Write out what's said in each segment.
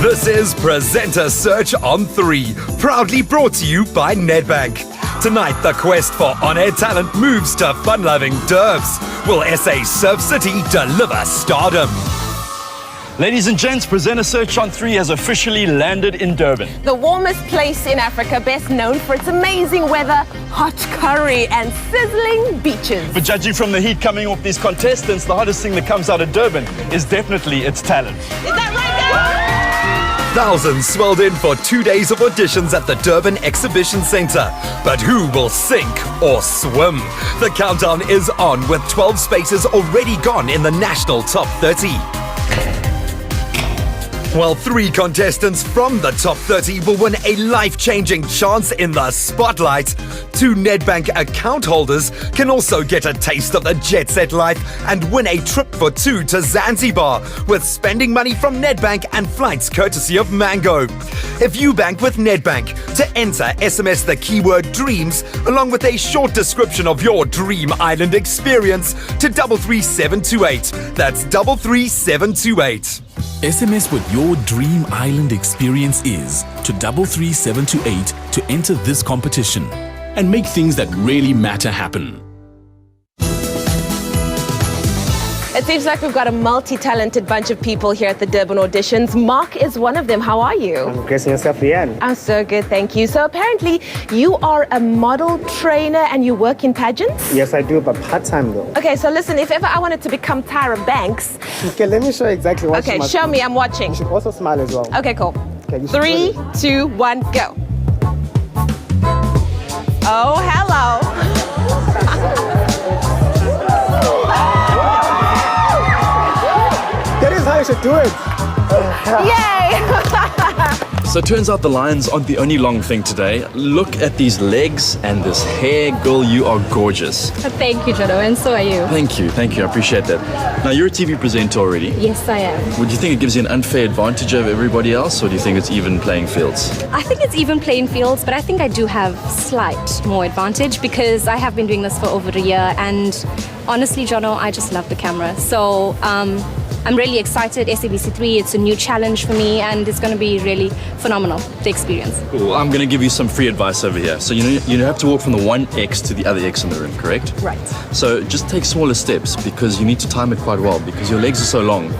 This is Presenter Search on 3, proudly brought to you by Nedbank. Tonight, the quest for on-air talent moves to fun-loving Durbs. Will SA Surf City deliver stardom? Ladies and gents, Presenter Search on 3 has officially landed in Durban. The warmest place in Africa, best known for its amazing weather, hot curry and sizzling beaches. But judging from the heat coming off these contestants, the hottest thing that comes out of Durban is definitely its talent. Is that right, guys? Thousands swelled in for 2 days of auditions at the Durban Exhibition Centre. But who will sink or swim? The countdown is on with 12 spaces already gone in the national top 30. Well, 3 contestants from the top 30 will win a life-changing chance in the spotlight. 2 Nedbank account holders can also get a taste of the jet-set life and win a trip for 2 to Zanzibar with spending money from Nedbank and flights courtesy of Mango. If you bank with Nedbank, to enter, SMS the keyword DREAMS along with a short description of your Dream Island experience to 33728. That's 33728. SMS what your Dream Island experience is to 33728 to enter this competition and make things that really matter happen. It seems like we've got a multi-talented bunch of people here at the Durban Auditions. Mark is one of them. How are you? I'm guessing yourself, Leanne. I'm so good, thank you. So apparently you are a model trainer and you work in pageants? Yes, I do, but part-time though. Okay, so listen, if ever I wanted to become Tyra Banks... Okay, let me show you exactly what Okay, show me, I'm watching. You should also smile as well. Okay, cool. Okay, you should 3, put 2, 1, go. Oh, hello. That is how you should do it. Yay! So it turns out the lions aren't the only long thing today. Look at these legs and this hair. Girl, you are gorgeous. Thank you, Jono, and so are you. Thank you, I appreciate that. Now, you're a TV presenter already. Yes, I am. Would you think it gives you an unfair advantage over everybody else, or do you think it's even playing fields? I think it's even playing fields, but I think I do have slight more advantage because I have been doing this for over a year, and honestly, Jono, I just love the camera. So I'm really excited. SABC3, it's a new challenge for me, and it's going to be really phenomenal, the experience. Cool. I'm going to give you some free advice over here. So you have to walk from the one X to the other X in the room, correct? Right. So just take smaller steps because you need to time it quite well because your legs are so long.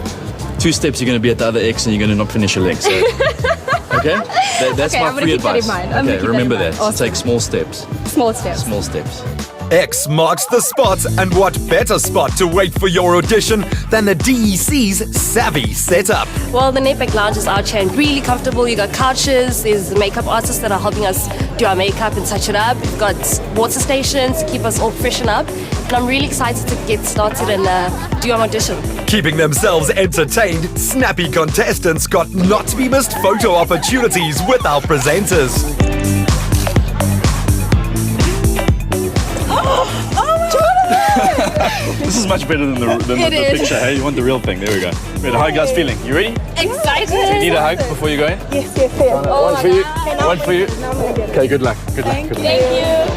2 steps you're going to be at the other X and you're going to not finish your legs. So, okay? That's Okay, my I'm gonna free keep that in advice. mind. I'm gonna Okay, keep remember that in that. mind. So take small steps. Small steps. Small steps. X marks the spot, and what better spot to wait for your audition than the DEC's savvy setup? Well, the Nedbank Lounge is out here and really comfortable. You got couches, there's makeup artists that are helping us do our makeup and touch it up. We've got water stations to keep us all freshen up. And I'm really excited to get started and do our audition. Keeping themselves entertained, snappy contestants got not to be missed photo opportunities with our presenters. This is much better than the picture, hey? You want the real thing. There we go. Wait, how are you guys feeling? You ready? Excited! Do you need a hug before you go in? Yes. One for you. One for you. Okay, good luck. Good luck. Good luck.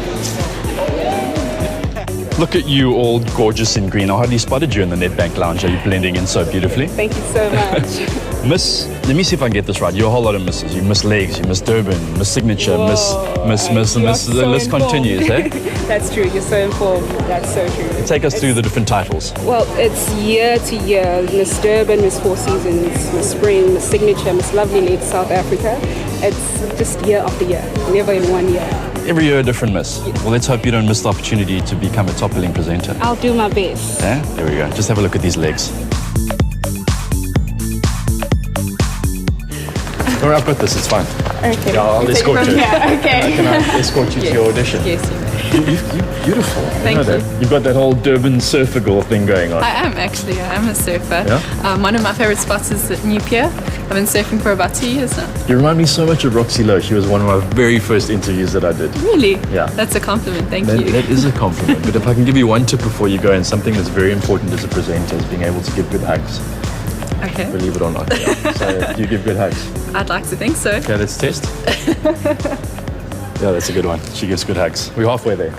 Look at you, all gorgeous in green. I hardly spotted you in the Nedbank Lounge. Are you blending in so beautifully? Thank you so much. Miss, let me see if I can get this right. You're a whole lot of misses. You miss legs, you miss Durban, miss signature, miss, the list continues, eh? That's true, you're so informed. That's so true. Take us through the different titles. Well, it's year to year. Miss Durban, Miss Four Seasons, Miss Spring, Miss Signature, Miss Lovely Lady South Africa. It's just year after year, never in one year. Every year a different miss. Well, let's hope you don't miss the opportunity to become a top-billing presenter. I'll do my best. Yeah? There we go. Just have a look at these legs. Go up with this, it's fine. Okay. Yeah, I'll escort you. Okay. Can I escort you to your audition? Yes. You're beautiful. Thank you. You've got that whole Durban surfer girl thing going on. I am actually. I am a surfer. Yeah? One of my favorite spots is at New Pier. I've been surfing for about 2 years now. You remind me so much of Roxy Lowe. She was one of my very first interviews that I did. Really? Yeah. That's a compliment. Thank That you. is a compliment. But if I can give you one tip before you go, and something that's very important as a presenter is being able to give good hugs. Okay. Believe it or not. Yeah. So do you give good hugs? I'd like to think so. Okay, let's test. Yeah, that's a good one. She gives good hugs. We're halfway there.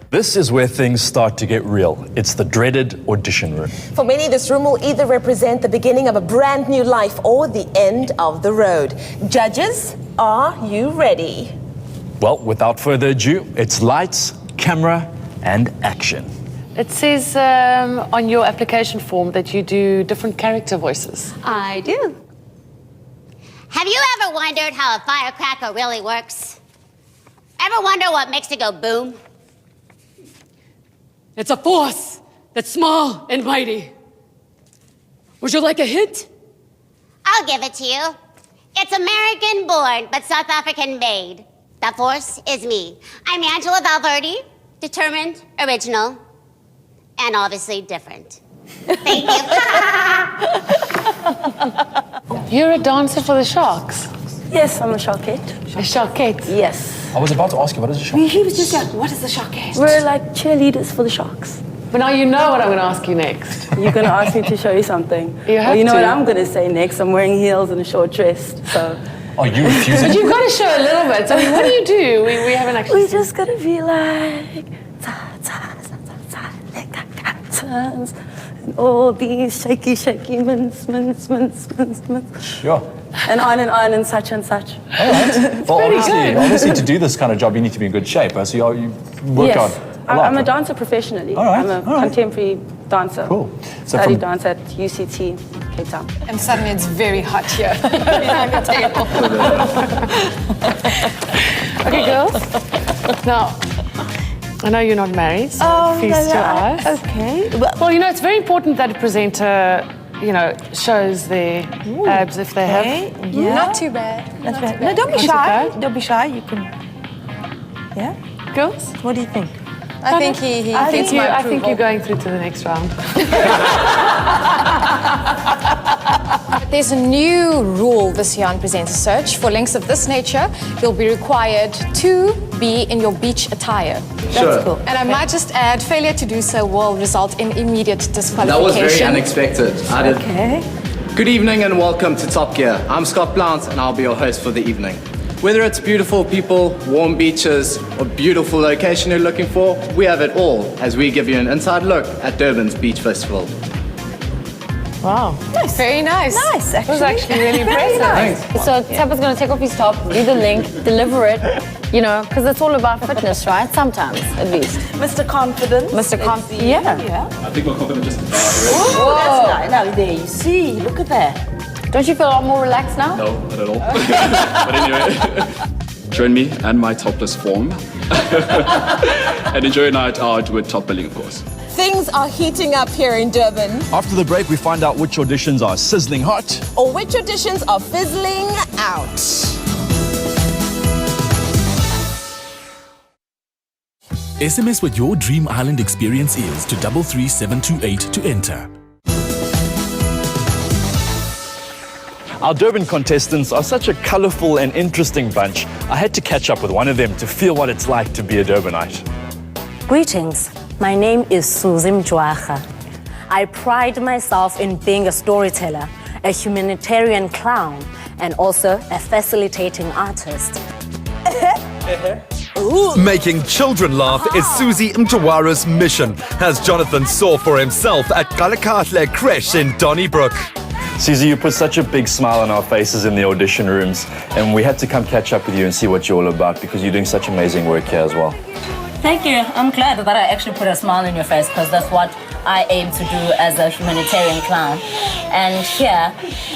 This is where things start to get real. It's the dreaded audition room. For many, this room will either represent the beginning of a brand new life or the end of the road. Judges, are you ready? Well, without further ado, it's lights, camera, and action. It says on your application form that you do different character voices. I do. Have you ever wondered how a firecracker really works? Ever wonder what makes it go boom? It's a force that's small and mighty. Would you like a hint? I'll give it to you. It's American born, but South African made. The force is me. I'm Angela Valverde, determined, original, and obviously different. Thank you. You're a dancer for the Sharks. Yes, I'm a Sharkette. A Sharkette? Yes. I was about to ask you, what is a shark? He was just like, what is a Sharkette? We're like cheerleaders for the Sharks. But now you know what I'm going to ask you next. You're going to ask me to show you something. You have well, you know to. what I'm going to say next? I'm wearing heels and a short dress, so... Oh, you refusing? But you've got to show a little bit. I mean, what do? We haven't actually We just got to be like... turns, and all these shaky mints. Sure. And on and such and such. All right. Well, obviously, to do this kind of job, you need to be in good shape. So you work out a lot. I'm a dancer professionally. All right, I'm a contemporary dancer. Cool. So Studied dance at UCT, Cape Town. And suddenly it's very hot here behind the table. Okay, girls. Now, I know you're not married, so feast your eyes. Okay. Well, you know, it's very important that a presenter, you know, shows their abs if they have. Yeah. Not too bad. That's right. No, don't be Not too shy. bad. Don't be shy. You can... Yeah? Girls? What do you think? I think he gets my I approval. think you're going through to the next round. There's a new rule this year on Presenter Search. For links of this nature, you'll be required to be in your beach attire. That's cool. And I might just add, failure to do so will result in immediate disqualification. That was very unexpected. Okay. Good evening and welcome to Top Gear. I'm Scott Blount and I'll be your host for the evening. Whether it's beautiful people, warm beaches, or beautiful location you're looking for, we have it all as we give you an inside look at Durban's Beach Festival. Wow. Nice. Very nice. Nice, That was actually really impressive. Thanks. So Tabitha's going to take off his top, do the link, deliver it, you know, because it's all about fitness, right? Sometimes, at least. Mr. Confidence. Mr. Confidence. Yeah. I think my confidence just Oh, that's nice. Now, there you see. Look at that. Don't you feel a lot more relaxed now? No, not at all. But anyway, join me and my topless form and enjoy a night out with top billing, of course. Things are heating up here in Durban, After the break, we find out which auditions are sizzling hot. or which auditions are fizzling out. SMS what your Dream Island experience is to 33728 to enter. Our Durban contestants are such a colourful and interesting bunch. I had to catch up with one of them to feel what it's like to be a Durbanite. Greetings, my name is Suzy Mjwaha. I pride myself in being a storyteller, a humanitarian clown, and also a facilitating artist. Making children laugh is Suzy Mtawara's mission, as Jonathan saw for himself at Kalakahle Creche in Donnybrook. Suzy, you put such a big smile on our faces in the audition rooms, and we had to come catch up with you and see what you're all about because you're doing such amazing work here as well. Thank you. I'm glad that I actually put a smile on your face because that's what I aim to do as a humanitarian clown. And here,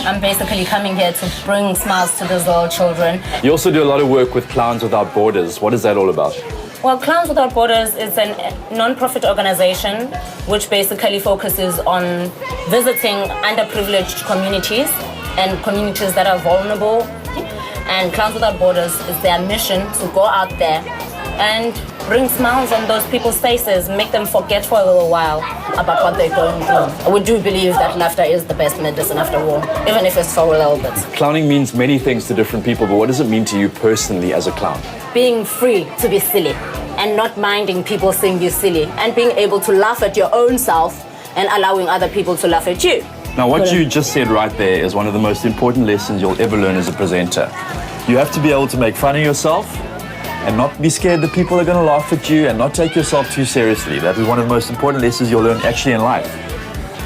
I'm basically coming here to bring smiles to those little children. You also do a lot of work with Clowns Without Borders. What is that all about? Well, Clowns Without Borders is a non-profit organization which basically focuses on visiting underprivileged communities and communities that are vulnerable. And Clowns Without Borders is their mission to go out there and bring smiles on those people's faces, make them forget for a little while about what they're going through. We do believe that laughter is the best medicine after war, even if it's for a little bit. Clowning means many things to different people, but what does it mean to you personally as a clown? Being free to be silly and not minding people saying you're silly and being able to laugh at your own self and allowing other people to laugh at you. Now, what you just said right there is one of the most important lessons you'll ever learn as a presenter. You have to be able to make fun of yourself and not be scared that people are going to laugh at you and not take yourself too seriously. That is one of the most important lessons you'll learn actually in life.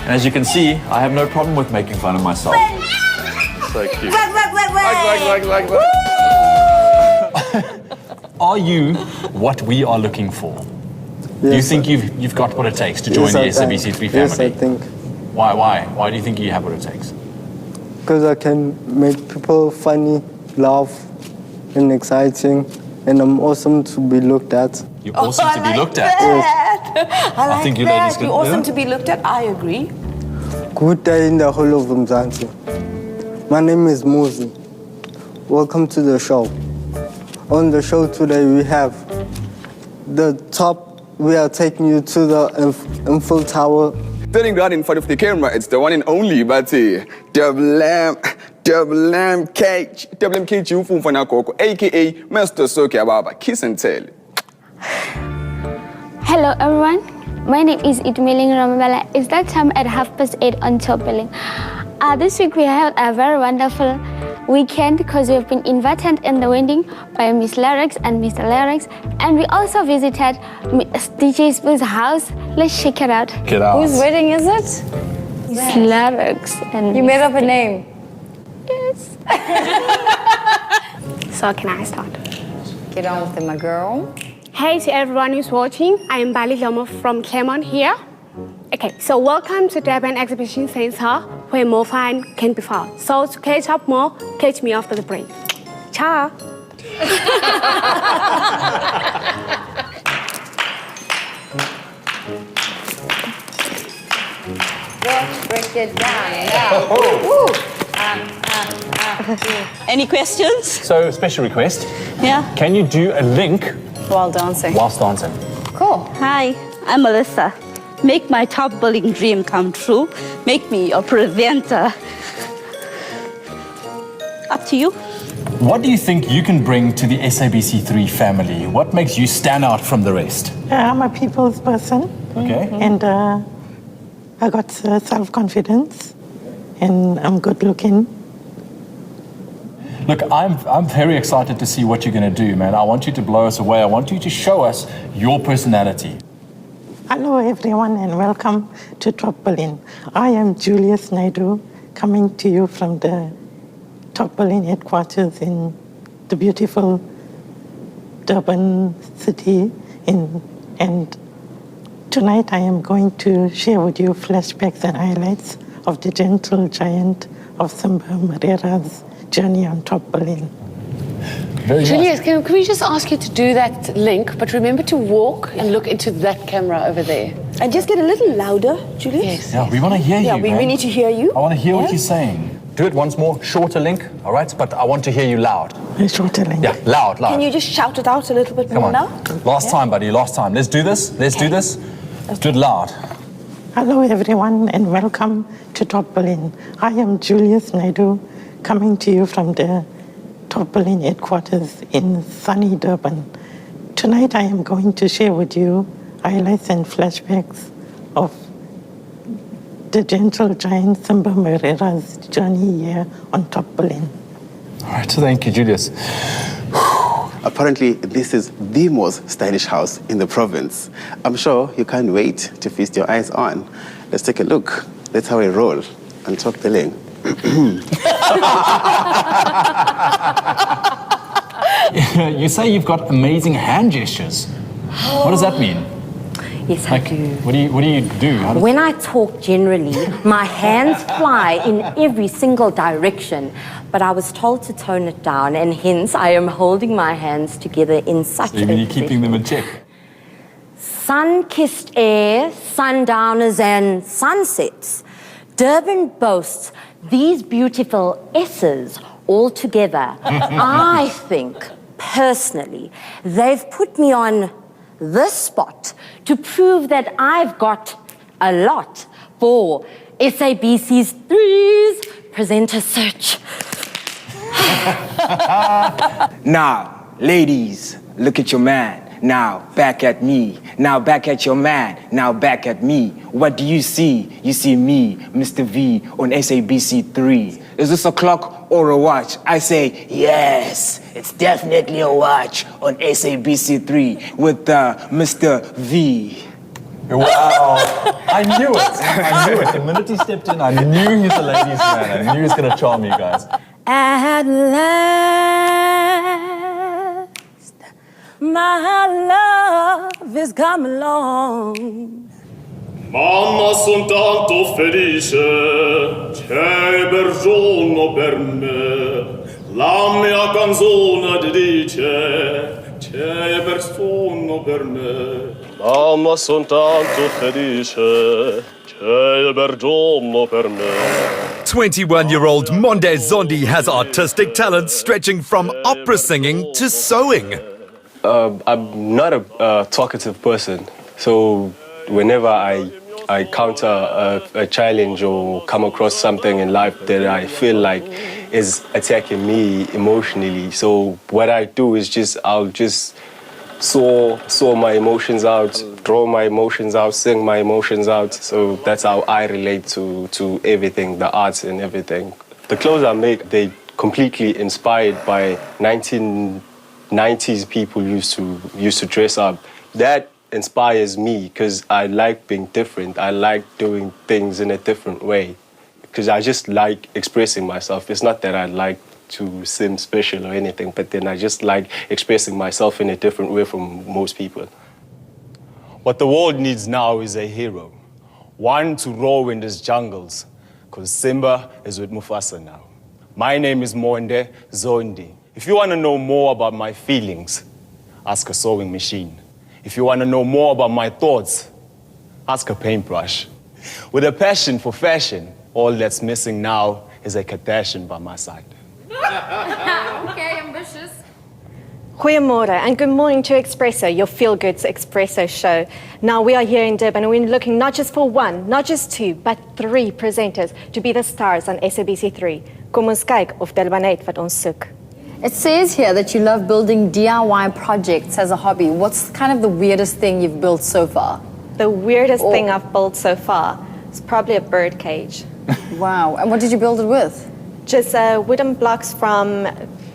And as you can see, I have no problem with making fun of myself. So cute. Are you what we are looking for? Yes, do you think you've got what it takes to join the SABC3 family? Yes, I think. Why do you think you have what it takes? Because I can make people funny, laugh, and exciting, and I'm awesome to be looked at. You're awesome to be looked at. Yes. I think you that. ladies can- You're awesome yeah. to be looked at. I agree. Good day in the whole of Mzansi. My name is Muzi. Welcome to the show. On the show today we have the top. We are taking you to the Eiffel Tower. Standing right in front of the camera, it's the one and only, but Double MK Ufumfana Koko, aka Mr. Sokia Baba, kiss and tell. Hello everyone, my name is Itmiling Ramabala. It's that time at 8:30 on Top Billing. This week we had a very wonderful weekend because we have been invited in the wedding by Miss Lyrics and Mr. Lyrics, and we also visited DJ Spoon's house. Let's check it out. Get out. Whose wedding is it? Miss Lyrics and You made up a name. Yes. So can I start? Get on with it, my girl. Hey to everyone who's watching, I am Bali Lomo from Claremont here. Okay, so welcome to Durban Exhibition Center, where more fun can be found. So to catch up more, catch me after the break. Ciao. Let's break it down now. Woo. Any questions? So, special request. Yeah. Can you do a link While dancing. whilst dancing? Cool. Hi, I'm Melissa. Make my top billing dream come true. Make me your presenter. Up to you. What do you think you can bring to the SABC3 family? What makes you stand out from the rest? I'm a people's person. Okay. And I got self-confidence, and I'm good looking. Look, I'm very excited to see what you're going to do, man. I want you to blow us away. I want you to show us your personality. Hello, everyone, and welcome to Top Berlin. I am Julius Naidu, coming to you from the Top Berlin headquarters in the beautiful Durban city. And tonight I am going to share with you flashbacks and highlights of the gentle giant of Simba Marera's journey on Top Berlin. Julius, can we just ask you to do that link, but remember to walk and look into that camera over there. And just get a little louder, Julius. Yes. Yeah, we want to hear Yeah, you, we man. need to hear you. I want to hear what Yeah? you're saying. Do it once more, shorter link, all right? But I want to hear you loud. A shorter link. Yeah, loud. Can you just shout it out a little bit Come more on. now? Last time, buddy, last time. Let's do this. Let's do this. Let's do it loud. Hello, everyone, and welcome to Top Berlin. I am Julius Naidu, coming to you from the Top Berlin headquarters in sunny Durban. Tonight, I am going to share with you highlights and flashbacks of the gentle giant Simba Marera's journey here on Top Berlin. All right, thank you, Julius. Apparently, this is the most stylish house in the province. I'm sure you can't wait to feast your eyes on. Let's take a look. That's how we roll on Top Berlin. You say you've got amazing hand gestures. What does that mean? Yes, I do. What do you do? How does- When I talk generally, my hands fly in every single direction, but I was told to tone it down, and hence I am holding my hands together in such So you mean you're keeping them in check? sun-kissed air, sundowners and sunsets. Durban boasts these beautiful S's all together. I think, personally, they've put me on this spot to prove that I've got a lot for SABC's 3's presenter search. Now, ladies, look at your man. Now, back at me. Now, back at your man. Now, back at me. What do you see? You see me, Mr. V, on SABC 3. Is this a clock or a watch? I say, yes, it's definitely a watch on SABC3 with Mr. V. Wow. I knew it. I knew it. The minute he stepped in, I knew he's a ladies' man. I knew he was going to charm you guys. At last, my love is come along. Mamma son tanto felice che per giorno per me la mia canzone dice che per sonno per me. Mamma son tanto felice che per giorno per me. 21-year-old Monde Zondi has artistic talents stretching from opera singing to sewing. I'm not a talkative person, so whenever I counter a challenge or come across something in life that I feel like is attacking me emotionally, so what I do is I'll just saw my emotions out, draw my emotions out, sing my emotions out. So that's how I relate to everything, the arts and everything. The clothes I make, they completely inspired by 1990s people used to dress up. That inspires me because I like being different. I like doing things in a different way because I just like expressing myself. It's not that I like to seem special or anything, but then I just like expressing myself in a different way from most people. What the world needs now is a hero, one to roar in these jungles, because Simba is with Mufasa now. My name is Monde Zondi. If you want to know more about my feelings, ask a sewing machine. If you want to know more about my thoughts, ask a paintbrush. With a passion for fashion, all that's missing now is a Kardashian by my side. Okay, ambitious. Goeiemorgen and good morning to Expresso, your feel-good Expresso show. Now we are here in Durban and we're looking not just for one, not just two, but three presenters to be the stars on SABC3. Kom ons kyk of Durban het wat ons soek. It says here that you love building DIY projects as a hobby. What's kind of the weirdest thing you've built so far? The weirdest thing I've built so far is probably a bird cage. Wow, and what did you build it with? Just wooden blocks from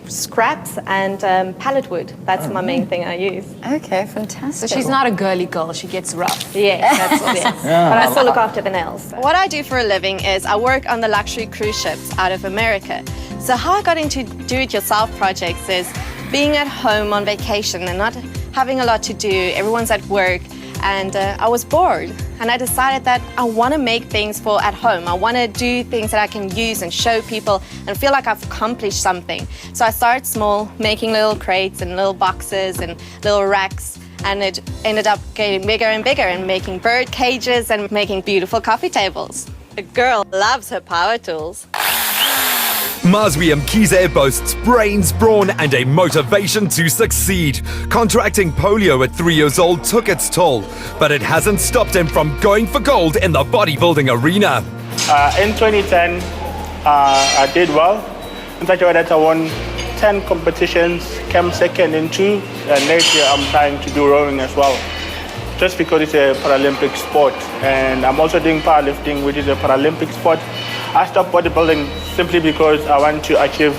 scraps and pallet wood. That's my main thing I use. Okay, fantastic. So she's not a girly girl, she gets rough. Yeah, that's it. But I still look after the nails. What I do for a living is I work on the luxury cruise ships out of America. So how I got into do-it-yourself projects is being at home on vacation and not having a lot to do. Everyone's at work and I was bored. And I decided that I want to make things for at home. I want to do things that I can use and show people and feel like I've accomplished something. So I started small, making little crates and little boxes and little racks. And it ended up getting bigger and bigger and making bird cages and making beautiful coffee tables. A girl loves her power tools. Mazwi Mkhize boasts brains, brawn and a motivation to succeed. Contracting polio at 3 years old took its toll, but it hasn't stopped him from going for gold in the bodybuilding arena. In 2010, I did well. In fact, I won 10 competitions, came second in 2, and next year I'm trying to do rowing as well. Just because it's a Paralympic sport, and I'm also doing powerlifting, which is a Paralympic sport. I stopped bodybuilding simply because I want to achieve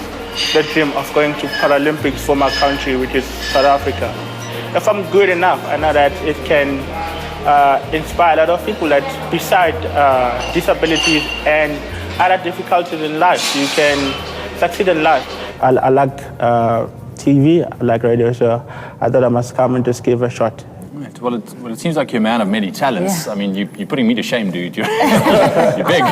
the dream of going to Paralympics for my country, which is South Africa. If I'm good enough, I know that it can inspire a lot of people that beside disabilities and other difficulties in life, you can succeed in life. I like TV, I like radio, so I thought I must come and just give a shot. Right. Well, it seems like you're a man of many talents. Yeah. I mean, you're putting me to shame, dude. You're big.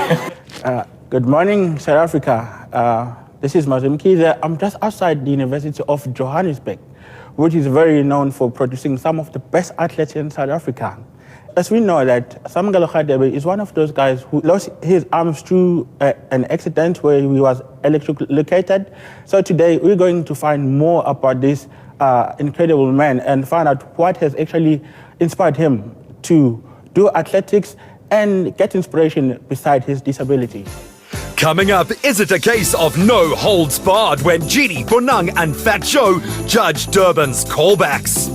Good morning, South Africa. This is Mazwi Mkhize. I'm just outside the University of Johannesburg, which is very known for producing some of the best athletes in South Africa. As we know that Samgalo Khadebe is one of those guys who lost his arms through an accident where he was electrocuted. So today we're going to find more about this incredible man and find out what has actually inspired him to do athletics and get inspiration beside his disability. Coming up, is it a case of no holds barred when Genie, Bonang and Fat Joe judge Durban's callbacks?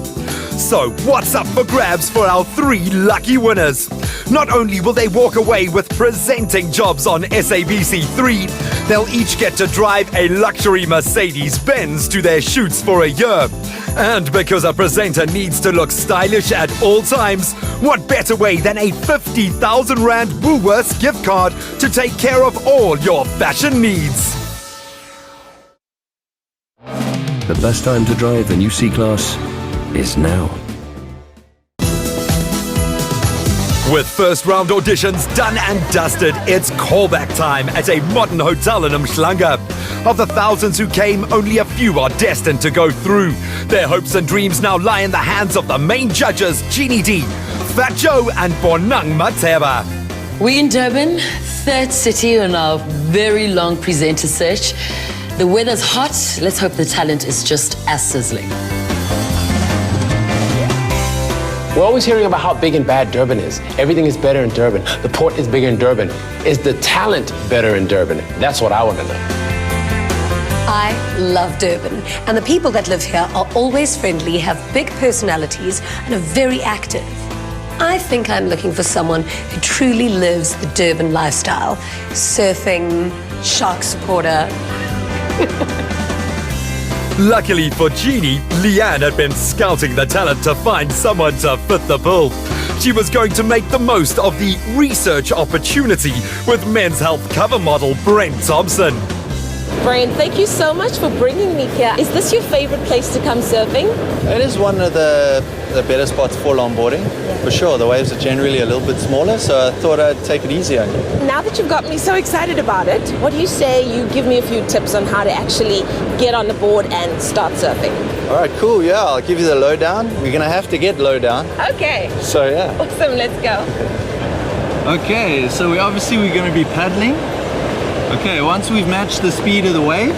So what's up for grabs for our 3 lucky winners? Not only will they walk away with presenting jobs on SABC3, they'll each get to drive a luxury Mercedes-Benz to their shoots for a year. And because a presenter needs to look stylish at all times, what better way than a 50,000 Rand Woolworths gift card to take care of all your fashion needs? The best time to drive the new C-Class is now. With first round auditions done and dusted, it's callback time at a modern hotel in Umhlanga. Of the thousands who came, only a few are destined to go through. Their hopes and dreams now lie in the hands of the main judges, Jeannie D, Fat Joe and Bonang Mateba. We're in Durban, third city on our very long presenter search. The weather's hot. Let's hope the talent is just as sizzling. We're always hearing about how big and bad Durban is. Everything is better in Durban. The port is bigger in Durban. Is the talent better in Durban? That's what I want to know. I love Durban, and the people that live here are always friendly, have big personalities, and are very active. I think I'm looking for someone who truly lives the Durban lifestyle. Surfing, shark supporter. Luckily for Jeannie, Leanne had been scouting the talent to find someone to fit the bill. She was going to make the most of the research opportunity with Men's Health cover model Brent Thompson. Brent, thank you so much for bringing me here. Is this your favorite place to come surfing? It is one of the better spots for longboarding, for sure. The waves are generally a little bit smaller, so I thought I'd take it easy on you. Now that you've got me so excited about it, what do you say you give me a few tips on how to actually get on the board and start surfing? All right, cool, yeah, I'll give you the lowdown. We're going to have to get low down. Okay. So, yeah. Awesome, let's go. Okay, so we're going to be paddling. Okay, once we've matched the speed of the wave,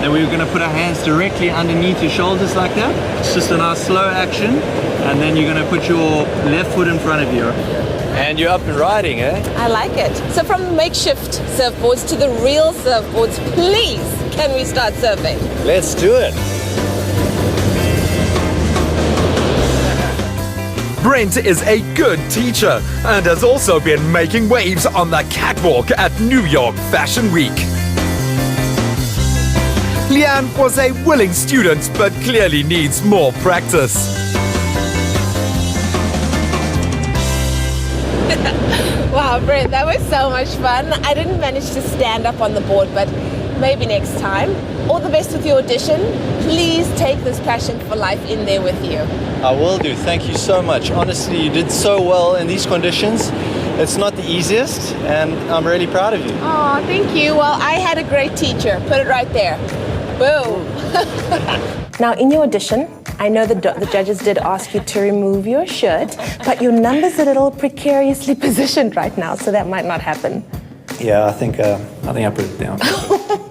then we're going to put our hands directly underneath your shoulders like that. It's just a nice slow action, and then you're going to put your left foot in front of you. And you're up and riding, eh? I like it. So from makeshift surfboards to the real surfboards, please, can we start surfing? Let's do it. Brent is a good teacher and has also been making waves on the catwalk at New York Fashion Week. Leanne was a willing student but clearly needs more practice. Wow, Brent, that was so much fun. I didn't manage to stand up on the board, but maybe next time. All the best with your audition. Please take this passion for life in there with you. I will do. Thank you so much. Honestly, you did so well in these conditions. It's not the easiest, and I'm really proud of you. Oh, thank you. Well, I had a great teacher. Put it right there. Boom. Now, in your audition, I know the judges did ask you to remove your shirt, but your number's a little precariously positioned right now, so that might not happen. Yeah, I think I put it down.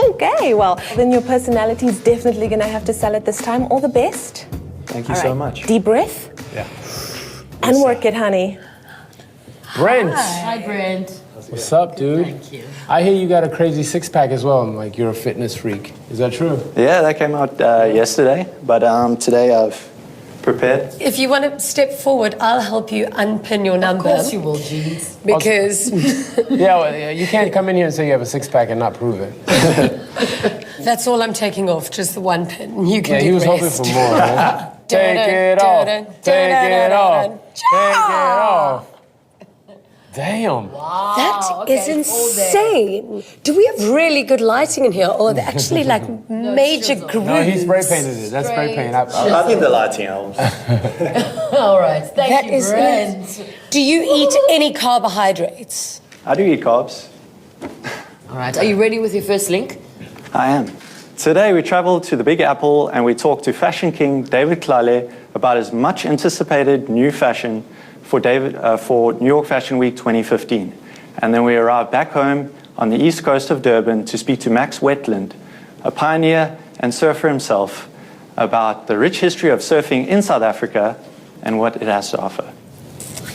Okay, well, then your personality is definitely going to have to sell it this time. All the best. Thank you All so right. much. Deep breath. Yeah. And work it, honey. Brent. Hi, Brent. What's up, dude? Thank you. I hear you got a crazy six-pack as well. Like you're a fitness freak. Is that true? Yeah, that came out yesterday, but today I've prepared. If you want to step forward, I'll help you unpin your number. Of course you will, Jeans. Because Yeah, you can't come in here and say you have a six-pack and not prove it. that's all I'm taking off, just the one pin. You can do he was the hoping rest. for more. Right? Take it off. Take it off. Take it off. Damn. That is insane. Do we have really good lighting in here, or are they actually like major grooves? No, he spray painted it. That's spray paint. I think the lighting helps. All right. Thank you, is Brent. Do you eat any carbohydrates? I do eat carbs. All right. Are you ready with your first link? I am. Today we travel to the Big Apple and we talk to fashion king David Klale about his much anticipated new fashion for New York Fashion Week 2015. And then we arrive back home on the east coast of Durban to speak to Max Wetland, a pioneer and surfer himself, about the rich history of surfing in South Africa and what it has to offer.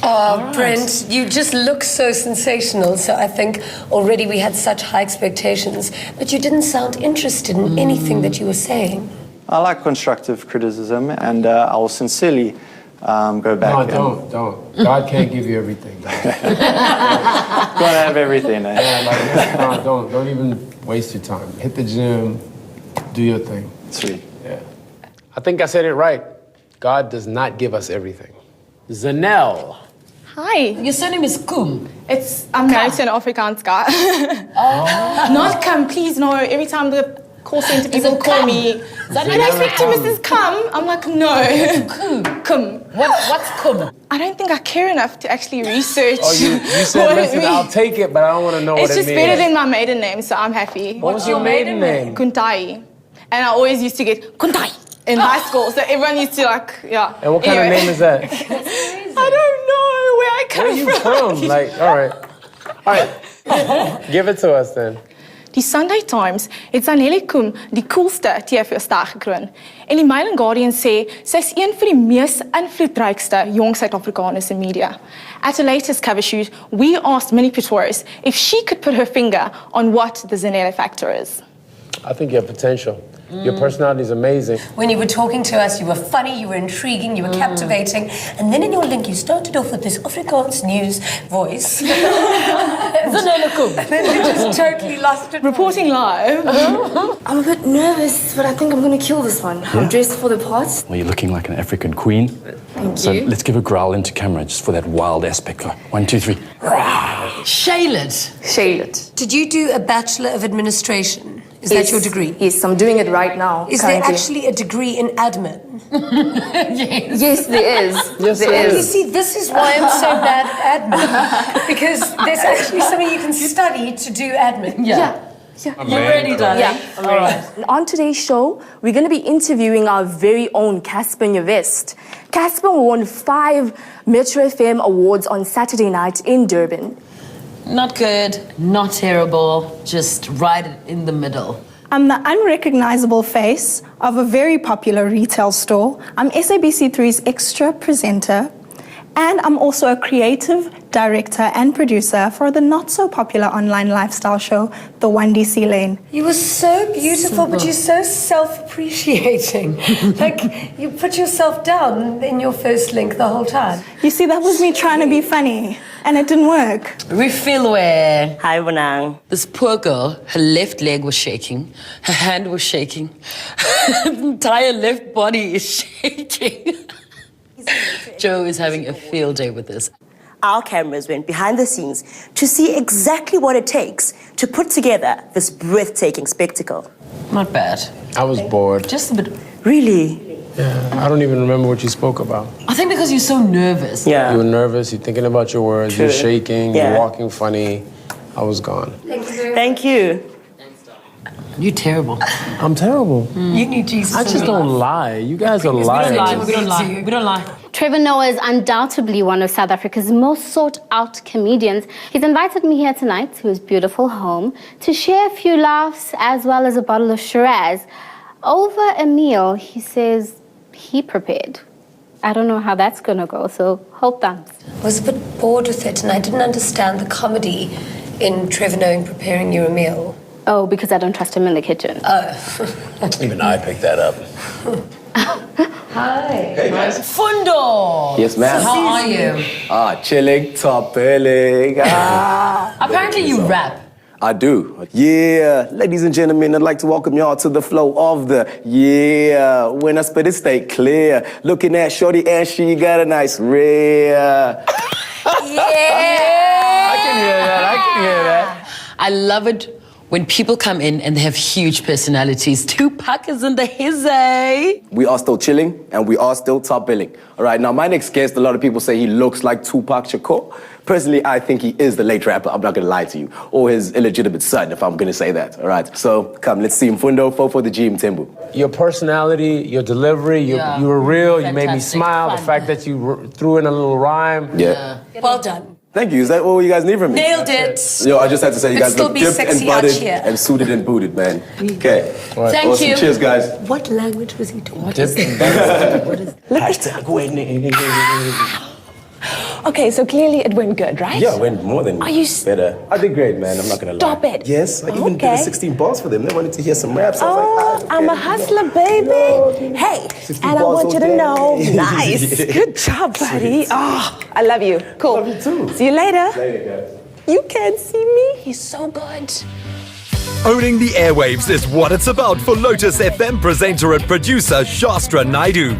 Oh, Brent, you just look so sensational. So I think already we had such high expectations, but you didn't sound interested in anything that you were saying. I like constructive criticism, and I will sincerely go back. No, don't. God can't give you everything. Gotta have everything. Eh? Yeah, don't even waste your time. Hit the gym, do your thing. Sweet. Yeah. I think I said it right. God does not give us everything. Zanelle. Hi. Your surname is Kum. I'm married to an Afrikaans guy. Not Kam, please, no. Every time the call center people call me, can I speak to Mrs. Kam? I'm like, no. Kum. What's Kum? I don't think I care enough to actually research. Oh, you said, what listen, it I'll means. take it, but I don't want to know what it It's means. just better than my maiden name, so I'm happy. What was your maiden name? Kuntai. And I always used to get Kuntai in high school, so everyone used to yeah. And what kind of name is that? I don't know where I come Where are you from? Like, all right. Give it to us then. Die Sunday Times het Zanelle Kum die coolste TV-ster gekroon. En die Mail and Guardian sê sy's een van die mees invloedrykste jong Suid-Afrikaners in media. At a latest cover shoot, we asked Minnie Pretorius if she could put her finger on what the Zanelle factor is. I think you have potential. Your personality is amazing. When you were talking to us, you were funny, you were intriguing, you were captivating, and then in your link you started off with this Afrikaans news voice. And then you just totally lost it. Reporting live. I'm a bit nervous, but I think I'm going to kill this one. I'm dressed for the part. Well, you're looking like an African queen. Thank So you. let's give a growl into camera just for that wild aspect. Go. 1, 2, 3. Shaylet. Did you do a Bachelor of Administration? Is that your degree? Yes, I'm doing it right now. Is there actually a degree in admin? Yes, there is. Yes, there You is. see, this is why I'm so bad at admin. Because there's actually something you can study to do admin. Yeah. You ready, darling? Yeah, I'm ready. On today's show, we're going to be interviewing our very own Casper Nyavest. Casper won 5 Metro FM awards on Saturday night in Durban. Not good, not terrible, just right in the middle. I'm the unrecognizable face of a very popular retail store. I'm SABC3's extra presenter. And I'm also a creative director and producer for the not-so-popular online lifestyle show, The 1DC Lane. You were so beautiful, but you're so self-appreciating. Like, you put yourself down in your first link the whole time. You see, that was me trying to be funny, and it didn't work. Refilwe. Hi, Bonang. This poor girl, her left leg was shaking, her hand was shaking, her entire left body is shaking. Joe is having a field day with this. Our cameras went behind the scenes to see exactly what it takes to put together this breathtaking spectacle. Not bad. I was bored. Just a bit. Really? Yeah, I don't even remember what you spoke about. I think because you're so nervous. Yeah. You were nervous, you're thinking about your words, True. you're shaking, Yeah. you're walking funny. I was gone. Thank you. You're terrible. I'm terrible. You need Jesus. I just don't lie. You guys are lying. We don't lie. We don't lie. Trevor Noah is undoubtedly one of South Africa's most sought-out comedians. He's invited me here tonight to his beautiful home to share a few laughs as well as a bottle of Shiraz. Over a meal, he says he prepared. I don't know how that's going to go, so hold thumbs. I was a bit bored with it, and I didn't understand the comedy in Trevor Noah preparing you a meal. Oh, because I don't trust him in the kitchen. Oh. Even I picked that up. Hi. Hey, guys. Fundo! Yes, ma'am. How are you? Chilling, top billing. Apparently you rap. I do. Yeah, ladies and gentlemen, I'd like to welcome y'all to the flow of the When I spit it, stay clear. Looking at Shorty and she got a nice rear. Yeah! I can hear that. I love it when people come in and they have huge personalities. Tupac is in the hizzy. We are still chilling and we are still top billing. All right, now my next guest, a lot of people say he looks like Tupac Shakur. Personally, I think he is the late rapper, I'm not gonna lie to you, or his illegitimate son, if I'm gonna say that, all right? So, come, let's see him. Fundo, for the G, Mtembu. Your personality, your delivery, you were real, you made me smile. The fact that you threw in a little rhyme. Yeah. Well done. Thank you. Is that all you guys need from me? Nailed it. Yo, I just had to say you But guys still look be dipped and sexy out butted here. and suited and booted, man. Okay. Right. Thank awesome. you. Cheers, guys. What language was he talking? Hashtag Okay, so clearly it went good, right? Yeah, it went more than Are you better. I did great, man. I'm not gonna lie. Stop it. Yes, I even did a 16 bars for them. They wanted to hear some raps. I was like, I'm a hustler, baby. Hey, and I want you to know. Nice. Good job, buddy. Oh, I love you. Cool. Love you too. See you later. Later, guys. You can't see me. He's so good. Owning the airwaves is what it's about for Lotus FM presenter and producer Shastra Naidu.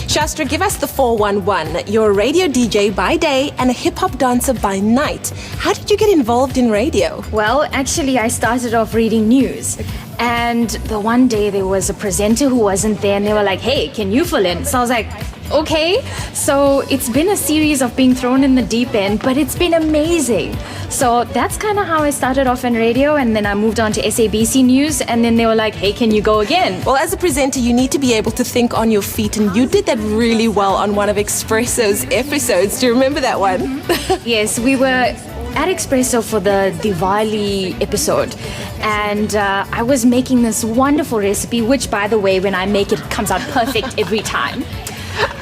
Shastra, give us the 411. You're a radio DJ by day and a hip-hop dancer by night. How did you get involved in radio? Well, actually, I started off reading news. And the one day there was a presenter who wasn't there and they were like, hey, can you fill in? So I was like, okay. So it's been a series of being thrown in the deep end, but it's been amazing. So that's kind of how I started off in radio, and then I moved on to SABC News, and then they were like, hey, can you go again? Well, as a presenter, you need to be able to think on your feet, and you did that really well on one of Expresso's episodes. Do you remember that one? Yes, we were at Expresso for the Diwali episode, and I was making this wonderful recipe, which, by the way, when I make it, comes out perfect every time.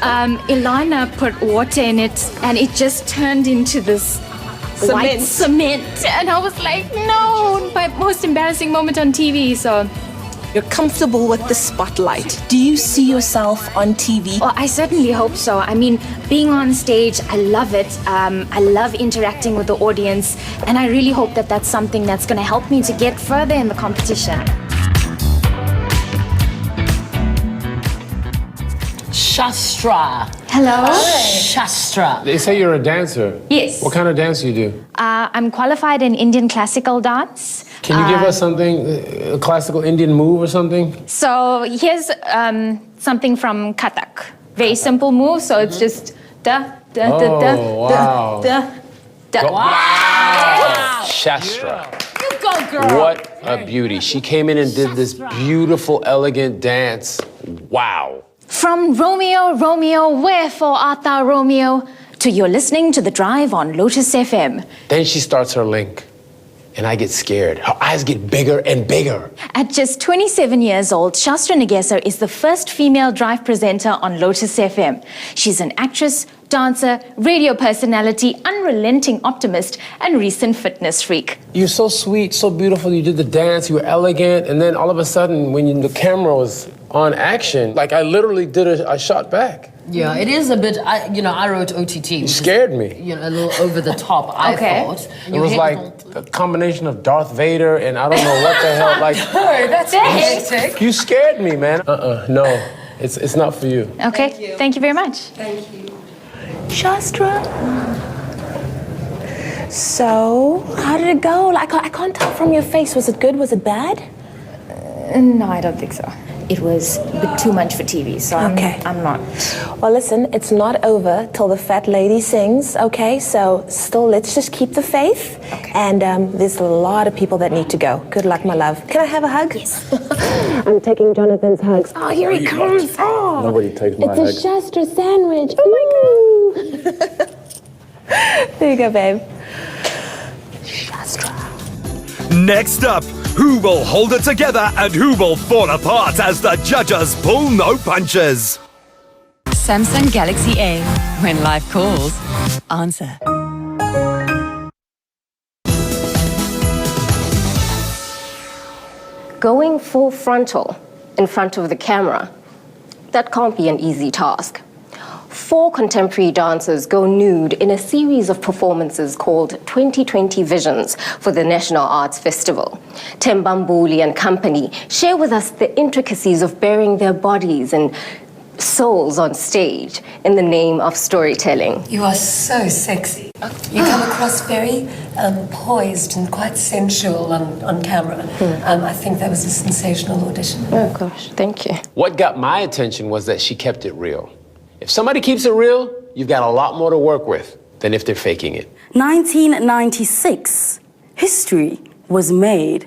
Ilana put water in it, and it just turned into this white cement. And I was like, no, my most embarrassing moment on TV, so... You're comfortable with the spotlight. Do you see yourself on TV? Well, I certainly hope so. I mean, being on stage, I love it. I love interacting with the audience, and I really hope that that's something that's going to help me to get further in the competition. Shastra. Hello. Shastra. They say you're a dancer. Yes. What kind of dance do you do? I'm qualified in Indian classical dance. Can you give us something, a classical Indian move or something? So here's something from Kathak. Very simple move. So it's just da da da da wow. da da. Wow. Shastra. You go, girl. What a beauty. She came in and did this beautiful, elegant dance. Wow. From Romeo, Romeo, wherefore art thou, Romeo, to you're listening to The Drive on Lotus FM. Then she starts her link, and I get scared. Her eyes get bigger and bigger. At just 27 years old, Shastra Nageso is the first female drive presenter on Lotus FM. She's an actress, dancer, radio personality, unrelenting optimist, and recent fitness freak. You're so sweet, so beautiful. You did the dance, you were elegant, and then all of a sudden, when the camera was on action, like I literally did a shot back. Yeah, it is a bit, I wrote OTT. You scared me. A little over the top, I thought. It was like a combination of Darth Vader and I don't know what the hell. Like, that's hectic. You scared me, man. No, it's not for you. Okay, thank you very much. Thank you. Shastra. So, how did it go? Like, I can't tell from your face. Was it good? Was it bad? No, I don't think so. It was a bit too much for TV, so I'm not. Well, listen, it's not over till the fat lady sings, okay? So still, let's just keep the faith. Okay. And there's a lot of people that need to go. Good luck, my love. Can I have a hug? Yes. I'm taking Jonathan's hugs. Oh, here he comes. Oh. Nobody takes my hug. It's a Shastra sandwich. Oh, my God. There you go, babe. Shastra. Next up, who will hold it together and who will fall apart as the judges pull no punches? Samsung Galaxy A. When life calls, answer. Going full frontal in front of the camera, that can't be an easy task. 4 contemporary dancers go nude in a series of performances called 2020 Visions for the National Arts Festival. Tembambuli and company share with us the intricacies of bearing their bodies and souls on stage in the name of storytelling. You are so sexy. You come across very poised and quite sensual on camera. I think that was a sensational audition. Oh gosh, thank you. What got my attention was that she kept it real. If somebody keeps it real, you've got a lot more to work with than if they're faking it. 1996, history was made.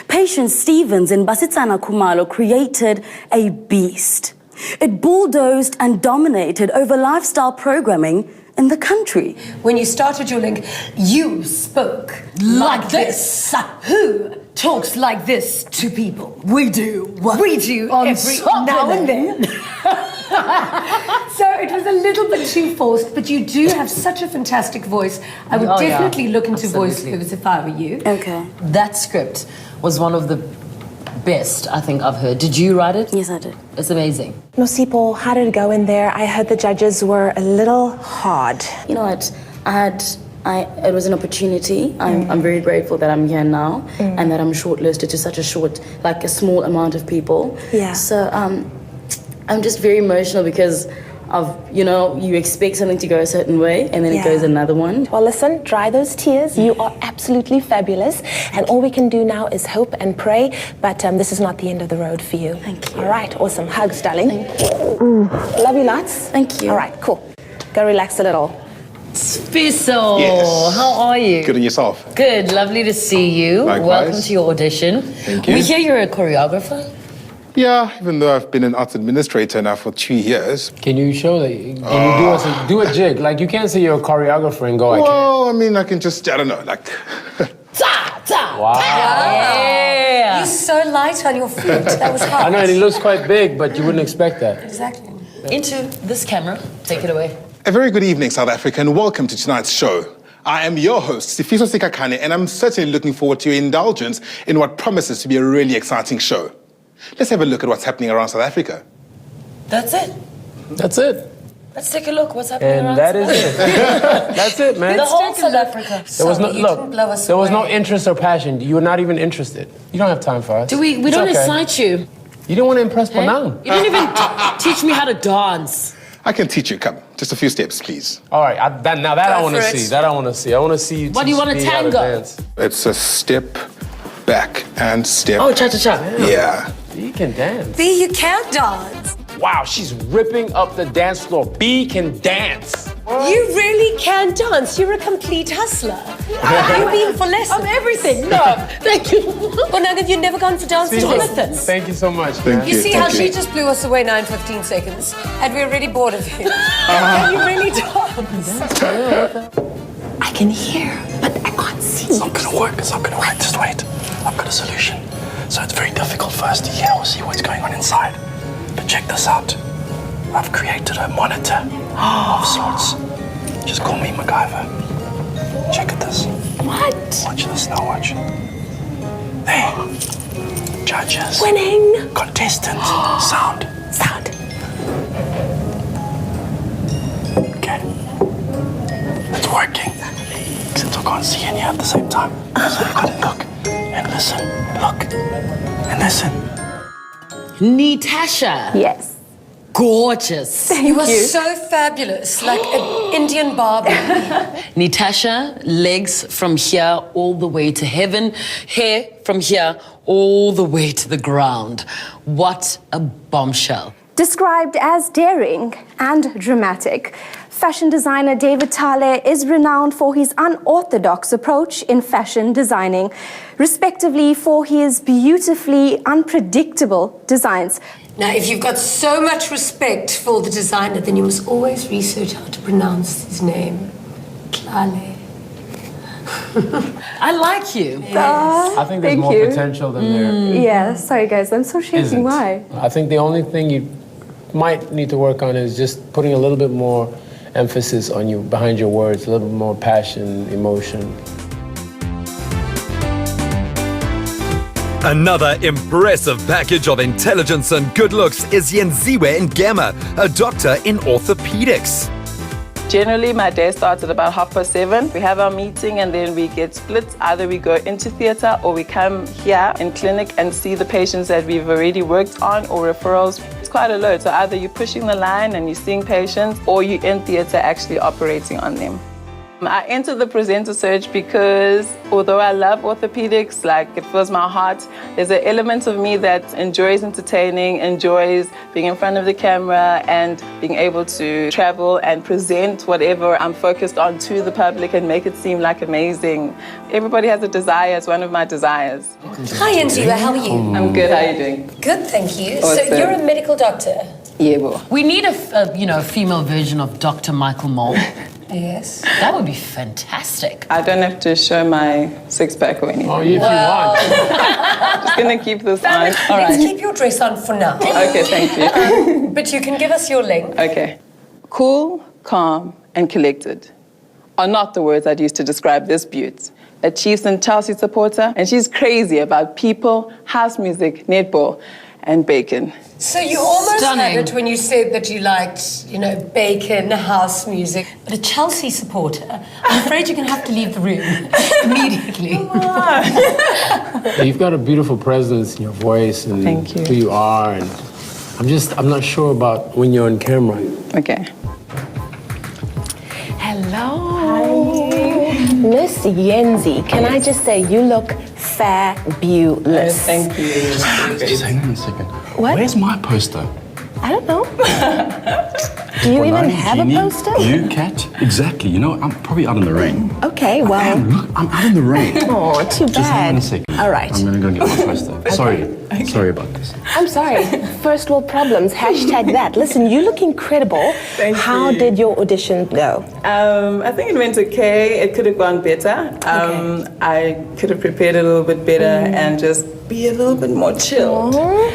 Patience Stevens in Basitsana Kumalo created a beast. It bulldozed and dominated over lifestyle programming in the country. When you started your link, you spoke like this. Who talks like this to people? We do. We do every now and then. So it was a little bit too forced, but you do have such a fantastic voice. I would definitely look into voiceovers if I were you. Okay. That script was one of the best I think I've heard. Did you write it? Yes, I did. It's amazing. Nosipo, how did it go in there? I heard the judges were a little hard. You know what? It was an opportunity. I'm very grateful that I'm here now and that I'm shortlisted to such a small amount of people. Yeah. So I'm just very emotional because of, you expect something to go a certain way and then it goes another one. Well, listen, dry those tears. You are absolutely fabulous. And all we can do now is hope and pray. But this is not the end of the road for you. Thank you. All right, awesome. Hugs, darling. Thank you. Love you lots. Thank you. All right, cool. Go relax a little. Spiso, Yes. how are you? Good, and yourself? Good, lovely to see you. Likewise. Welcome to your audition. Thank you. We hear you're a choreographer. Yeah, even though I've been an arts administrator now for 2 years. Can you show that? Can you do a jig? Like, you can't say you're a choreographer and go, Well, I mean, I can just, I don't know, like... Wow. Yeah. You're so light on your feet. That was hard. I know, and he looks quite big, but you wouldn't expect that. Exactly. Into this camera. Take it away. A very good evening, South Africa, and welcome to tonight's show. I am your host, Sifiso Sikakane, and I'm certainly looking forward to your indulgence in what promises to be a really exciting show. Let's have a look at what's happening around South Africa. That's it. That's it. Let's take a look. What's happening around And that is South it. That's it, man. The whole South Africa. There was there was no interest or passion. You were not even interested. You don't have time for us. We It's don't okay. incite you. You didn't want to impress Panang. You didn't even teach me how to dance. I can teach you, come. Just a few steps, please. All right, I want to for it. see. That I want to see. I want to see you What, do you want to teach me how tango? dance. It's a step back and step. Oh, cha-cha-cha. Yeah. B can dance. B, you can't dance. Wow, she's ripping up the dance floor. B can dance. You really can dance. You're a complete hustler. Have you been for lessons? Of everything. No. Thank you. Well, now have you never gone for dance lessons? Thank you so much. Thank You see how she just blew us away 9-15 seconds? And we're already bored of you. Can you really dance? I can hear, but I can't see. It's not gonna work. It's not gonna work. Just wait. I've got a solution. So it's very difficult for us to hear or see what's going on inside. But check this out. I've created a monitor of sorts. Just call me MacGyver. Check at this. What? Watch this now, watch. There. Judges. Winning. Contestants. Sound. Sound. Okay. It's working. Except I can't see any at the same time. So you gotta look and listen. Look and listen. Natasha. Yes. Gorgeous. You are so fabulous, like an Indian Barbie. Natasha, legs from here all the way to heaven, hair from here all the way to the ground. What a bombshell. Described as daring and dramatic, fashion designer David Tale is renowned for his unorthodox approach in fashion designing, respectively for his beautifully unpredictable designs. Now, if you've got so much respect for the designer, then you must always research how to pronounce his name. Tlale. I like you. I think there's more potential than there Yeah, sorry guys, I'm so shaking. isn't. Why? I think the only thing you might need to work on is just putting a little bit more emphasis on you behind your words, a little bit more passion, emotion. Another impressive package of intelligence and good looks is Yenziwe Ngema, a doctor in orthopedics. Generally, my day starts at about 7:30. We have our meeting and then we get split. Either we go into theatre or we come here in clinic and see the patients that we've already worked on or referrals. It's quite a load. So either you're pushing the line and you're seeing patients or you're in theatre actually operating on them. I entered the presenter search because although I love orthopedics, like it fills my heart, there's an element of me that enjoys entertaining, enjoys being in front of the camera and being able to travel and present whatever I'm focused on to the public and make it seem like amazing. Everybody has a desire. It's one of my desires. Hi, Yenziwe, how are you? I'm good. How are you doing? Good, thank you. Awesome. So you're a medical doctor? Yeah, well. We need a female version of Dr. Michael Mole. Yes. That would be fantastic. I don't have to show my six-pack or anything. Oh, if you want. Just gonna keep this on. Let's keep your dress on for now. Okay, thank you. But you can give us your link. Okay. Cool, calm, and collected are not the words I'd use to describe this beaut. A Chiefs and Chelsea supporter, and she's crazy about people, house music, netball, and bacon. So you almost Stunning. had it when you said that you liked, bacon, house music. But a Chelsea supporter, I'm afraid you're going to have to leave the room immediately. You've got a beautiful presence in your voice and Thank you. who you are. And I'm not sure about when you're on camera. Okay. Hello. Miss Yenzi, can I just say you look fabulous. Thank you. Just hang on a second. What? Where's my poster? I don't know. Do you even have a poster? You, Kat? Exactly. You know, I'm probably out in the rain. Okay, well. Look, I'm out in the rain. Oh, too Just hang on bad. a second. All right. I'm gonna go get my poster. Sorry about this. I'm sorry. First world problems. Hashtag that. Listen, you look incredible. Thank How you. did your audition go? I think it went okay. It could have gone better. I could have prepared a little bit better and just be a little bit more chill.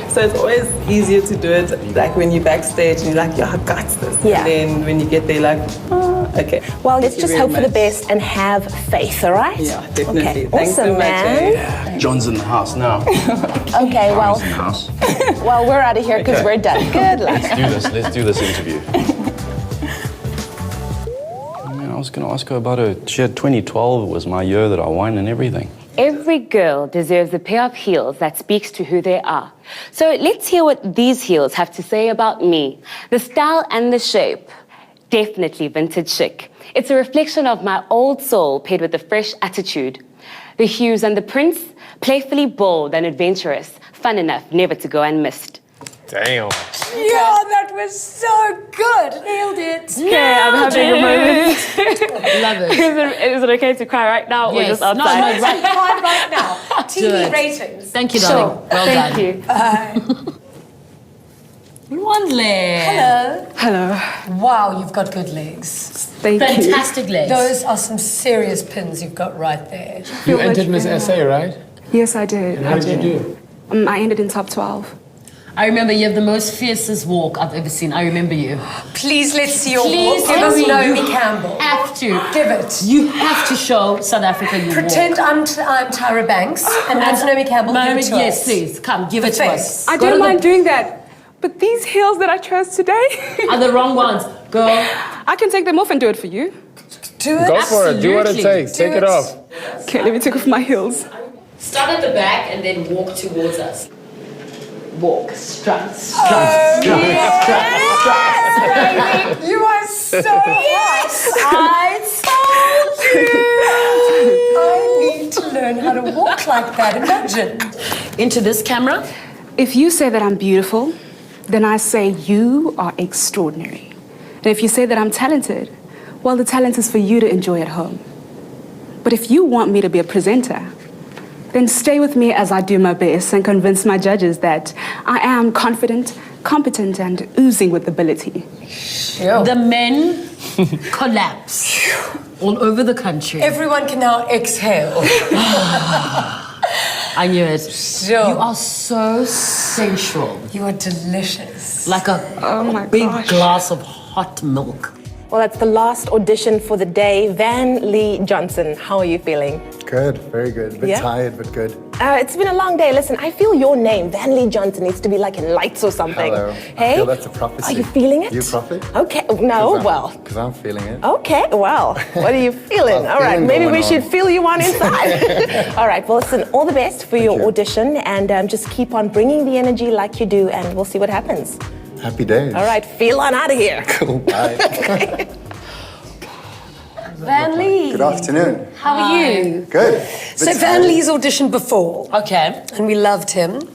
So it's always easier to do it like when you're backstage and you're like, yeah, I got this. Yeah. And then when you get there, like, oh, okay. Well, let's Thank you just very hope for the much. best and have faith, all right? Yeah, definitely. Okay. Thanks awesome, so much. man. Yeah, John's in the house now. Okay, well, John's in the house. well, we're out of here because Okay. we're done. Good luck. Let's do this interview. Man, I was gonna ask her about her. She had 2012 was my year that I won and everything. Every girl deserves a pair of heels that speaks to who they are. So let's hear what these heels have to say about me. The style and the shape, definitely vintage chic. It's a reflection of my old soul paired with a fresh attitude. The hues and the prints, playfully bold and adventurous, fun enough never to go unmissed. Damn. Yeah, that was so good. Nailed it. Okay, I'm having a moment. Love it. Is it okay to cry right now or Yes. just No, outside? no, right. Cry right now. Do TV it. ratings. Thank you, Sure. darling. Well Thank done. you. One leg. Hello. Hello. Wow, you've got good legs. Thank you. Fantastic legs. Those are some serious pins you've got right there. You entered Miss SA, right? Yes, I did. And how did you do? I ended in top 12. I remember you have the most fiercest walk I've ever seen. I remember you. Please, let's see your Please, walk. Give us Emily, Naomi you Campbell. have to. Give it. You have to show South Africa you Pretend I'm Tyra Banks and that's Naomi Campbell. Give it to yes, us. please. Come, give it to us. I Go don't to mind the- doing that, but these heels that I chose today Are the wrong ones. Go. I can take them off and do it for you. Do it. Go for it. Do what it Absolutely. takes. Take it off. Okay, let me take off my heels. Start at the back and then walk towards us. Walk, strut, strut, Oh, strut, yes. strut, strut. You are so hot. I told you. I need to learn how to walk like that. Imagine. Into this camera. If you say that I'm beautiful, then I say you are extraordinary. And if you say that I'm talented, well, the talent is for you to enjoy at home. But if you want me to be a presenter, then stay with me as I do my best and convince my judges that I am confident, competent, and oozing with ability. The men collapse all over the country. Everyone can now exhale. I knew it. Sure. You are so sensual. You are delicious. Like a big glass of hot milk. Well, that's the last audition for the day. Van Lee Johnson, how are you feeling? Good, very good. A bit Yeah? tired, but good. It's been a long day. Listen, I feel your name, Van Lee Johnson, needs to be like in lights or something. Hello. Hey? I feel that's a prophecy. Are you feeling it? You prophet? Okay, no, well. Because I'm feeling it. Okay, well, what are you feeling? Well, All right, feeling maybe going we should on. feel you on inside. All right, well, listen, all the best for your audition and just keep on bringing the energy like you do and we'll see what happens. Happy days. All right, feel on out of here. Cool, bye. Van Lee. Good afternoon. How are you? Good. So Van Lee's auditioned before. Okay. And we loved him.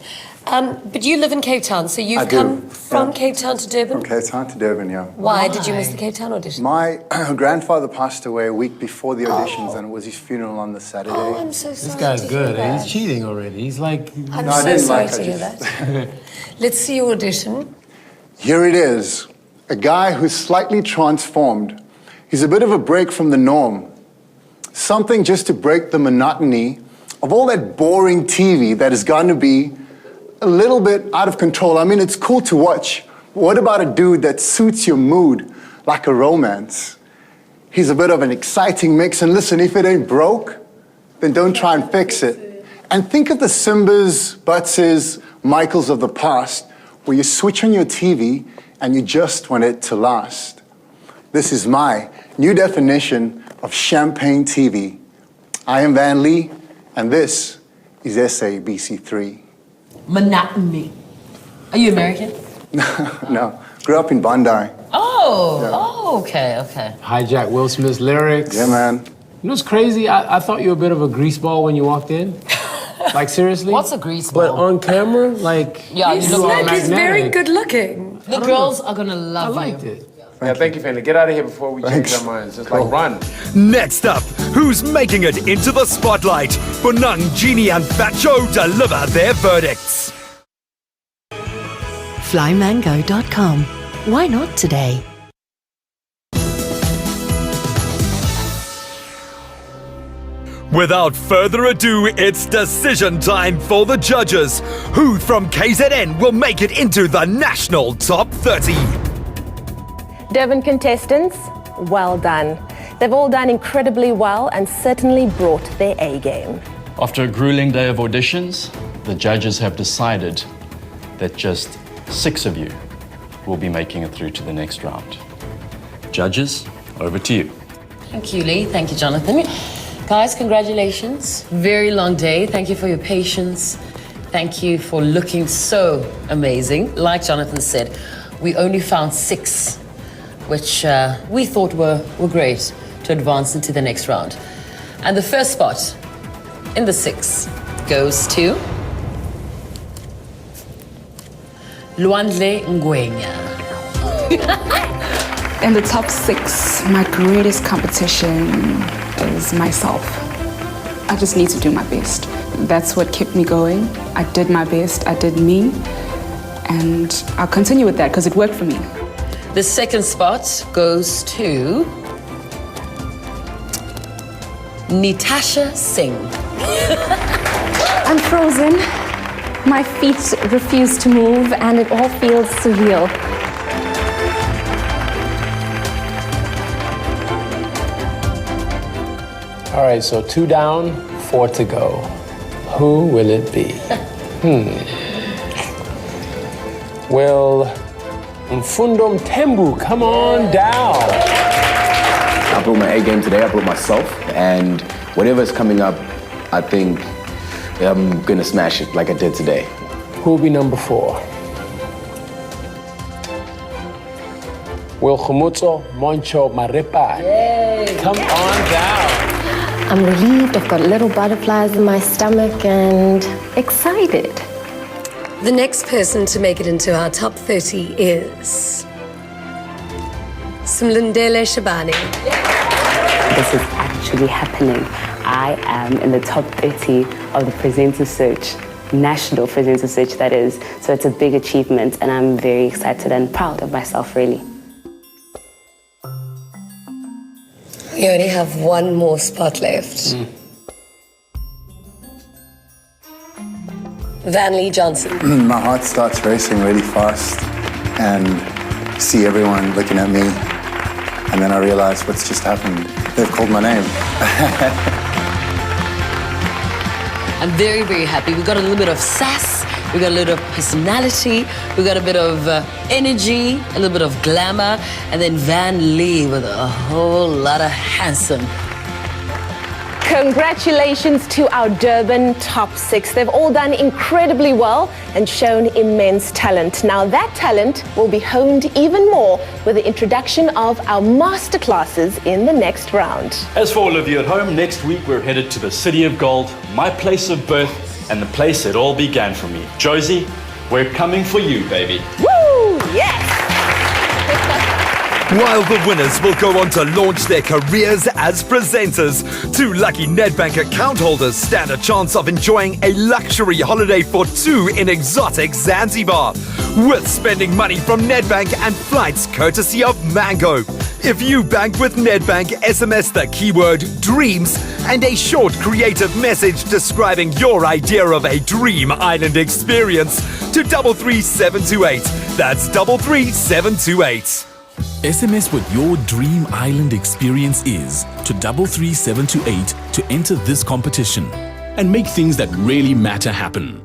But you live in Cape Town, so you've I do, come from yeah. Cape Town to Durban? From Cape Town to Durban, yeah. Why did you miss the Cape Town audition? My grandfather passed away a week before the auditions, and it was his funeral on the Saturday. Oh, I'm so sorry. This guy's to good. hear He's that. cheating already. He's like. I'm No, I so didn't sorry like to it, hear that. Let's see your audition. Here it is. A guy who's slightly transformed He's a bit of a break from the norm. Something just to break the monotony of all that boring TV that has gotten to be a little bit out of control. I mean, it's cool to watch. What about a dude that suits your mood like a romance? He's a bit of an exciting mix, and listen, if it ain't broke, then don't try and fix it. And think of the Simbas, Butses, Michaels of the past, where you switch on your TV and you just want it to last. This is my new definition of champagne TV. I am Van Lee, and this is SABC3. Monotony. Are you American? No, grew up in Bondi. Oh, okay. Hijack Will Smith's lyrics. Yeah, man. You know what's crazy? I thought you were a bit of a greaseball when you walked in. Like, seriously? What's a greaseball? But on camera, like, Yeah, you look like He's very good looking. The girls are gonna love I you. liked it. Thank you, Fanny. Get out of here before we change our minds. Just like run. Next up, who's making it into the spotlight? Bonang, Genie and Fat Joe deliver their verdicts. Flymango.com. Why not today? Without further ado, it's decision time for the judges. Who from KZN will make it into the national top 30? Durban contestants, well done. They've all done incredibly well and certainly brought their A game. After a grueling day of auditions, the judges have decided that just 6 of you will be making it through to the next round. Judges, over to you. Thank you, Lee. Thank you, Jonathan. Guys, congratulations. Very long day. Thank you for your patience. Thank you for looking so amazing. Like Jonathan said, we only found 6, which we thought were great to advance into the next round. And the first spot in the 6 goes to Luandle Ngwenya. In the top 6, my greatest competition is myself. I just need to do my best. That's what kept me going. I did my best, I did me, and I'll continue with that because it worked for me. The second spot goes to Nitasha Singh. I'm frozen. My feet refuse to move, and it all feels surreal. All right, so 2 down, 4 to go. Who will it be? Will Mfundom Tembu come on down? I brought my A game today, I brought myself, and whatever's coming up, I think I'm gonna smash it like I did today. Who will be number 4? Will Khumutso Moncho Marepa come on down? I'm relieved, I've got little butterflies in my stomach and excited. The next person to make it into our top 30 is Simlundele Shabani. This is actually happening. I am in the top 30 of the Presenter Search, National Presenter Search that is. So it's a big achievement and I'm very excited and proud of myself, really. We only have one more spot left. Van Lee Johnson. My heart starts racing really fast and see everyone looking at me, and then I realize what's just happened. They've called my name. I'm very, very happy. We got a little bit of sass, we got a little of personality, we got a bit of energy, a little bit of glamour, and then Van Lee with a whole lot of handsome. Congratulations to our Durban top 6. They've all done incredibly well and shown immense talent. Now that talent will be honed even more with the introduction of our masterclasses in the next round. As for all of you at home, next week we're headed to the City of Gold, my place of birth, and the place it all began for me. Josie, we're coming for you, baby. Woo! Yes! While the winners will go on to launch their careers as presenters, 2 lucky Nedbank account holders stand a chance of enjoying a luxury holiday for 2 in exotic Zanzibar. with spending money from Nedbank and flights courtesy of Mango. If you bank with Nedbank, SMS the keyword DREAMS and a short creative message describing your idea of a dream island experience to 33728. That's 33728. SMS what your dream island experience is to 33728 to enter this competition and make things that really matter happen.